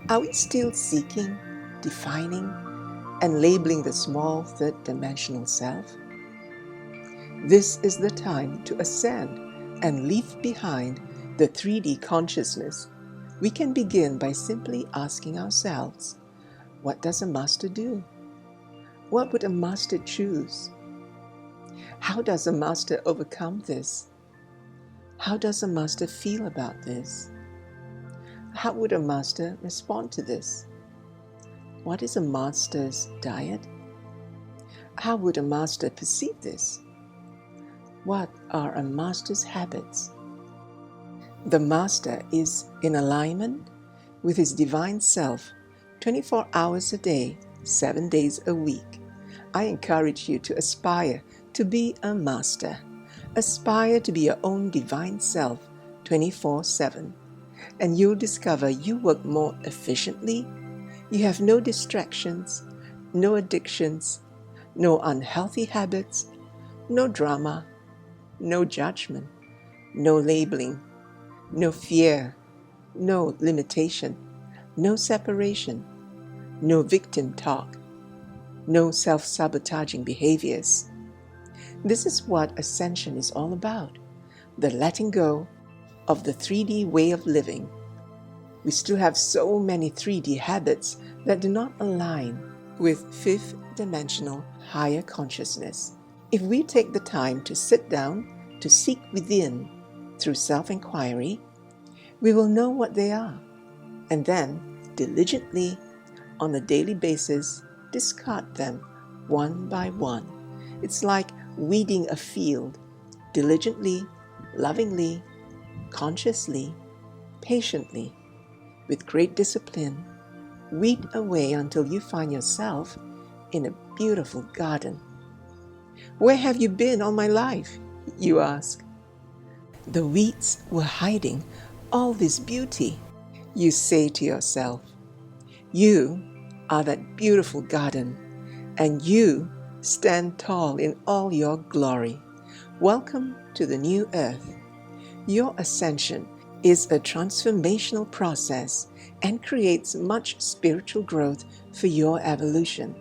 Are we still seeking, defining, and labeling the small third-dimensional self? This is the time to ascend and leave behind the 3D consciousness. We can begin by simply asking ourselves, what does a master do? What would a master choose? How does a master overcome this? How does a master feel about this? How would a master respond to this? What is a master's diet? How would a master perceive this? What are a master's habits? The master is in alignment with his divine self 24 hours a day, 7 days a week. I encourage you to aspire to be a master. Aspire to be your own divine self 24/7, and you'll discover you work more efficiently. You have no distractions, no addictions, no unhealthy habits, no drama, no judgment, no labeling, no fear, no limitation, no separation, no victim talk, no self-sabotaging behaviors. This is what Ascension is all about, the letting go of the 3D way of living. We still have so many 3D habits that do not align with 5th dimensional higher consciousness. If we take the time to sit down to seek within through self-inquiry, we will know what they are, and then diligently, on a daily basis, discard them one by one. It's like weeding a field, diligently, lovingly, consciously, patiently, with great discipline. Weed away until you find yourself in a beautiful garden. Where have you been all my life, you ask? The weeds were hiding all this beauty. You say to yourself, you are that beautiful garden, and you stand tall in all your glory. Welcome to the new earth. Your ascension is a transformational process and creates much spiritual growth for your evolution.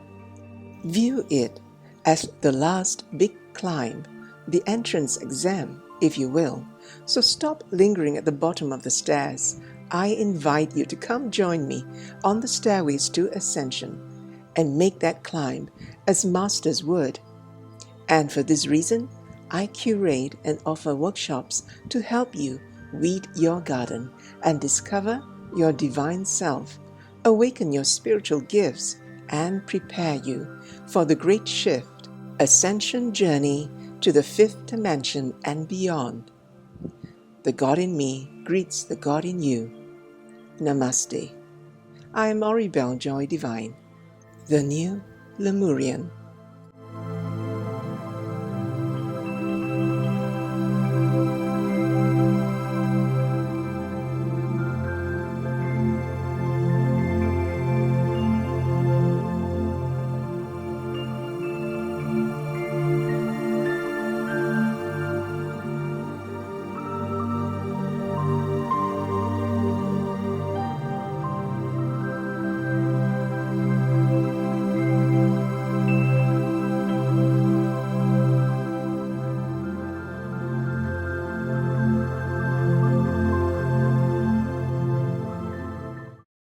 View it as the last big climb, the entrance exam, if you will. So stop lingering at the bottom of the stairs. I invite you to come join me on the stairways to Ascension and make that climb as masters would. And for this reason, I curate and offer workshops to help you weed your garden and discover your divine self, awaken your spiritual gifts, and prepare you for the great shift, ascension journey to the 5th dimension and beyond. The God in me greets the God in you. Namaste. I am Oribel Joy Divine, the new Lemurian.